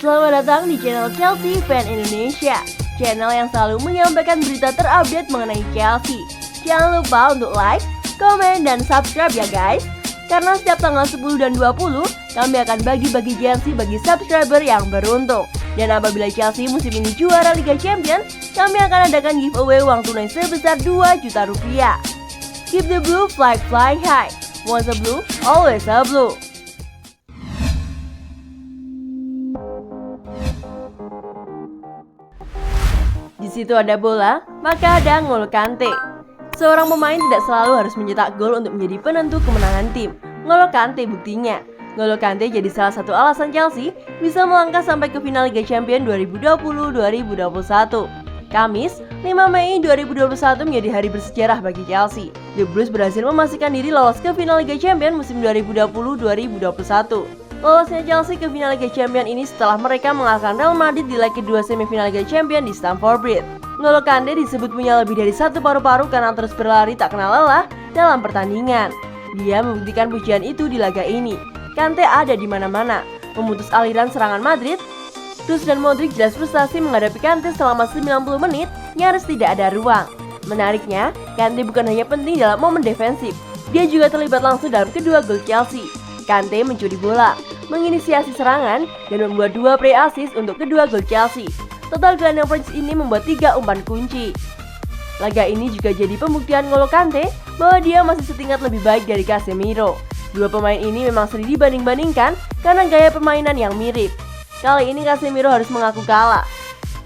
Selamat datang di channel Chelsea Fan Indonesia, channel yang selalu menyampaikan berita terupdate mengenai Chelsea. Jangan lupa untuk like, komen, dan subscribe ya guys. Karena setiap tanggal 10 dan 20, kami akan bagi-bagi jersey bagi subscriber yang beruntung. Dan apabila Chelsea musim ini juara Liga Champions, kami akan adakan giveaway uang tunai sebesar 2 juta rupiah. Keep the blue flag flying high. Once a blue, always a blue. Di situ ada bola, maka ada N'Golo Kante. Seorang pemain tidak selalu harus mencetak gol untuk menjadi penentu kemenangan tim. N'Golo Kante buktinya. N'Golo Kante jadi salah satu alasan Chelsea bisa melangkah sampai ke final Liga Champions 2020-2021. Kamis, 5 Mei 2021 menjadi hari bersejarah bagi Chelsea. The Blues berhasil memastikan diri lolos ke final Liga Champions musim 2020-2021. Lolosnya Chelsea ke final Liga Champions ini setelah mereka mengalahkan Real Madrid di leg kedua semifinal Liga Champions di Stamford Bridge. N'Golo Kante disebut punya lebih dari satu paru-paru karena terus berlari tak kenal lelah dalam pertandingan. Dia membuktikan pujian itu di laga ini. Kante ada di mana-mana, memutus aliran serangan Madrid. Kroos dan Modric jelas frustasi menghadapi Kante selama 90 menit, nyaris tidak ada ruang. Menariknya, Kante bukan hanya penting dalam momen defensif, dia juga terlibat langsung dalam kedua gol Chelsea. Kante mencuri bola, menginisiasi serangan, dan membuat 2 pre-assist untuk kedua gol Chelsea. Total gelandang Prancis ini membuat 3 umpan kunci. Laga ini juga jadi pembuktian N'Golo Kante bahwa dia masih setingkat lebih baik dari Casemiro. Dua pemain ini memang sering dibanding-bandingkan karena gaya permainan yang mirip. Kali ini Casemiro harus mengaku kalah.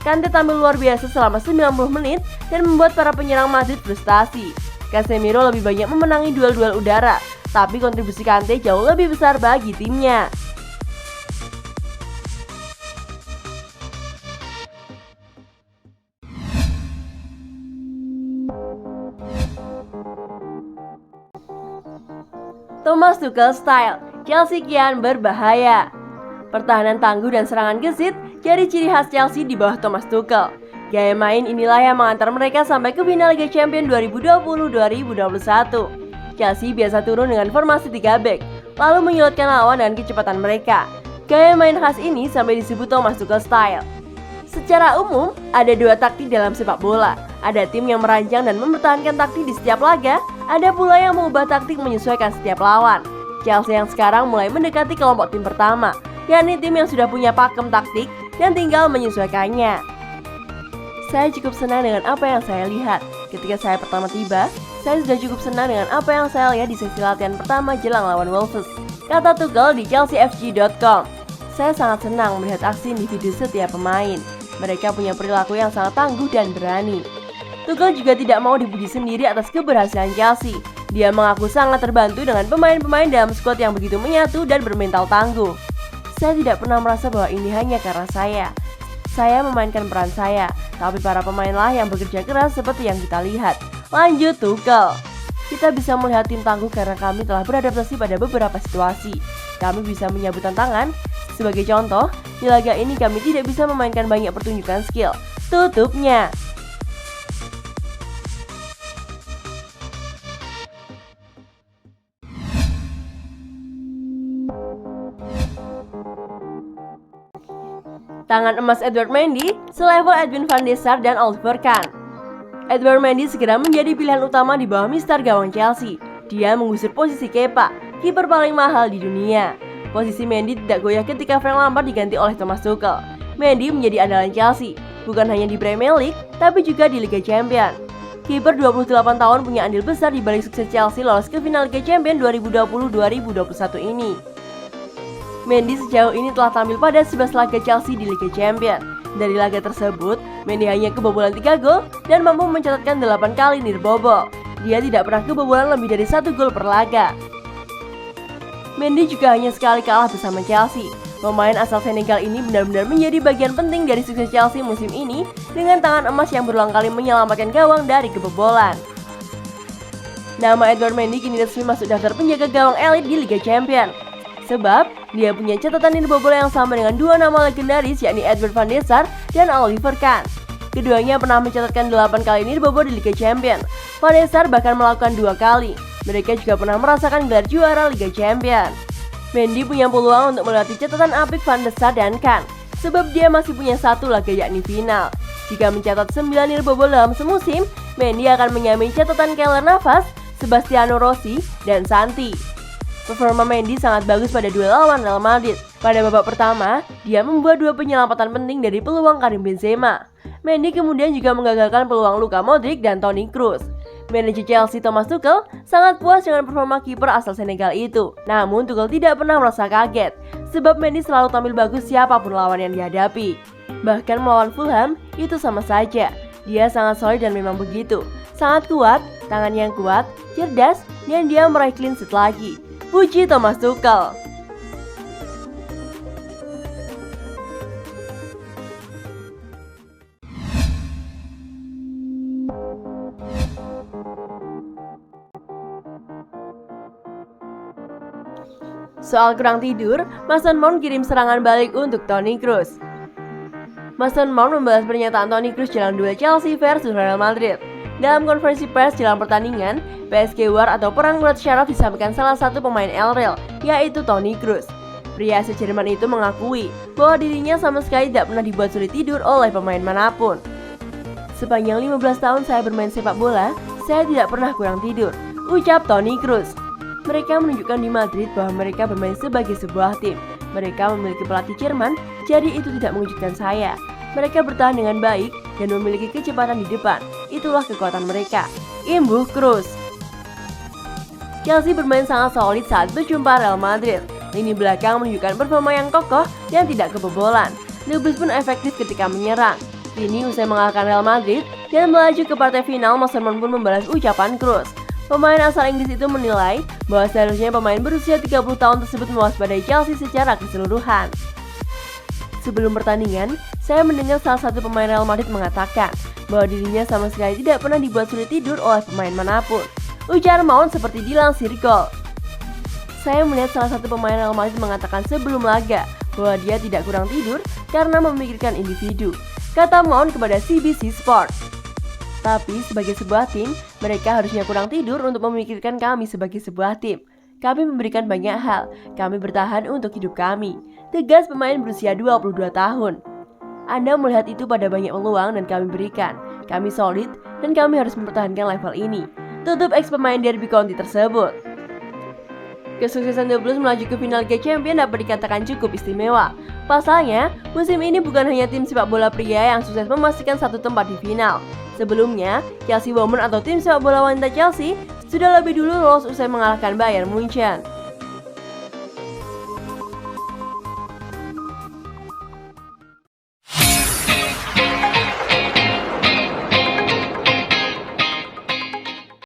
Kante tampil luar biasa selama 90 menit dan membuat para penyerang Madrid frustasi. Casemiro lebih banyak memenangi duel-duel udara, tapi kontribusi Kante jauh lebih besar bagi timnya. Thomas Tuchel style, Chelsea kian berbahaya. Pertahanan tangguh dan serangan gesit jadi ciri khas Chelsea di bawah Thomas Tuchel. Gaya main inilah yang mengantar mereka sampai ke final Liga Champions 2020-2021. Chelsea biasa turun dengan formasi 3 back, lalu menyulitkan lawan dengan kecepatan mereka. Gaya main khas ini sampai disebut Thomas Tuchel style. Secara umum, ada 2 taktik dalam sepak bola. Ada tim yang merancang dan mempertahankan taktik di setiap laga, ada pula yang mengubah taktik menyesuaikan setiap lawan. Chelsea yang sekarang mulai mendekati kelompok tim pertama, yakni tim yang sudah punya pakem taktik dan tinggal menyesuaikannya. Saya cukup senang dengan apa yang saya lihat. Ketika saya pertama tiba, saya sudah cukup senang dengan apa yang saya lihat di sesi latihan pertama jelang lawan Wolves, kata Tuchel di chelseafc.com. Saya sangat senang melihat aksi individu setiap pemain. Mereka punya perilaku yang sangat tangguh dan berani. Tuchel juga tidak mau dipuji sendiri atas keberhasilan Chelsea. Dia mengaku sangat terbantu dengan pemain-pemain dalam skuad yang begitu menyatu dan bermental tangguh. Saya tidak pernah merasa bahwa ini hanya karena saya. Saya memainkan peran saya, tapi para pemainlah yang bekerja keras seperti yang kita lihat. Lanjut Tuchel. Kita bisa melihat tim tangguh karena kami telah beradaptasi pada beberapa situasi. Kami bisa menyambut tantangan. Sebagai contoh, di laga ini kami tidak bisa memainkan banyak pertunjukan skill. Tutupnya. Tangan emas Edouard Mendy selevel Edwin van der Sar dan Oliver Kahn. Edouard Mendy segera menjadi pilihan utama di bawah mister gawang Chelsea. Dia menggusur posisi Kepa, kiper paling mahal di dunia. Posisi Mendy tidak goyah ketika Frank Lampard diganti oleh Thomas Tuchel. Mendy menjadi andalan Chelsea, bukan hanya di Premier League, tapi juga di Liga Champions. Kiper 28 tahun punya andil besar di balik sukses Chelsea lolos ke final Liga Champions 2020-2021 ini. Mendy sejauh ini telah tampil pada 11 laga Chelsea di Liga Champions. Dari laga tersebut, Mendy hanya kebobolan 3 gol dan mampu mencatatkan 8 kali nirbobol. Dia tidak pernah kebobolan lebih dari 1 gol per laga. Mendy juga hanya sekali kalah bersama Chelsea. Pemain asal Senegal ini benar-benar menjadi bagian penting dari sukses Chelsea musim ini dengan tangan emas yang berulang kali menyelamatkan gawang dari kebobolan. Nama Edouard Mendy kini resmi masuk daftar penjaga gawang elit di Liga Champions. Sebab, dia punya catatan nirbobol yang sama dengan 2 nama legendaris yakni Edwin van der Sar dan Oliver Kahn. Keduanya pernah mencatatkan 8 kali nirbobol di Liga Champions. Van der Sar bahkan melakukan 2 kali. Mereka juga pernah merasakan gelar juara Liga Champions. Mendy punya peluang untuk melewati catatan apik Van der Sar dan Kahn. sebab dia masih punya satu laga yakni final. Jika mencatat 9 nil bobol dalam semusim, Mendy akan menyamai catatan Keylor Navas, Sebastiano Rossi, dan Santi. Performa Mendy sangat bagus pada duel lawan Real Madrid. Pada babak pertama, dia membuat 2 penyelamatan penting dari peluang Karim Benzema. Mendy kemudian juga menggagalkan peluang Luka Modric dan Toni Kroos. Manajer Chelsea Thomas Tuchel sangat puas dengan performa kiper asal Senegal itu. Namun Tuchel tidak pernah merasa kaget, sebab Mendy selalu tampil bagus siapapun lawan yang dihadapi. Bahkan melawan Fulham, itu sama saja. Dia sangat solid dan memang begitu. Sangat kuat, tangan yang kuat, cerdas, dan dia meraih clean sheet lagi. Puji Thomas Tuchel. Soal kurang tidur, Mason Mount kirim serangan balik untuk Toni Kroos. Mason Mount membalas pernyataan Toni Kroos jelang duel Chelsea versus Real Madrid. Dalam konferensi pers jelang pertandingan, PSG War atau Perang Berat Syaraf disampaikan salah satu pemain El Real, yaitu Toni Kroos. Pria asal Jerman itu mengakui bahwa dirinya sama sekali tidak pernah dibuat sulit tidur oleh pemain manapun. Sepanjang 15 tahun saya bermain sepak bola, saya tidak pernah kurang tidur, ucap Toni Kroos. Mereka menunjukkan di Madrid bahwa mereka bermain sebagai sebuah tim. Mereka memiliki pelatih Jerman, jadi itu tidak mengejutkan saya. Mereka bertahan dengan baik dan memiliki kecepatan di depan. Itulah kekuatan mereka, imbuh Kroos. Chelsea bermain sangat solid saat berjumpa Real Madrid. Lini belakang menunjukkan performa yang kokoh dan tidak kebobolan. Lewis pun efektif ketika menyerang. Kini usai mengalahkan Real Madrid dan melaju ke partai final, Mason Mount pun membalas ucapan Kroos. Pemain asal Inggris itu menilai bahwa seharusnya pemain berusia 30 tahun tersebut mewaspadai Chelsea secara keseluruhan. Sebelum pertandingan, saya mendengar salah satu pemain Real Madrid mengatakan bahwa dirinya sama sekali tidak pernah dibuat sulit tidur oleh pemain manapun. Ujar Mount seperti dilansir Goal. Saya melihat salah satu pemain Real Madrid mengatakan sebelum laga bahwa dia tidak kurang tidur karena memikirkan individu, kata Mount kepada CBC Sport. Tapi sebagai sebuah tim, mereka harusnya kurang tidur untuk memikirkan kami sebagai sebuah tim. Kami memberikan banyak hal, kami bertahan untuk hidup kami, tegas pemain berusia 22 tahun. Anda melihat itu pada banyak peluang dan kami berikan. Kami solid dan kami harus mempertahankan level ini, tutup ex-pemain Derby County tersebut. Kesuksesan The Blues melaju ke final Liga Champions dapat dikatakan cukup istimewa. Pasalnya, musim ini bukan hanya tim sepak bola pria yang sukses memastikan satu tempat di final. Sebelumnya, Chelsea Women atau tim sepak bola wanita Chelsea sudah lebih dulu lolos usai mengalahkan Bayern Munchen.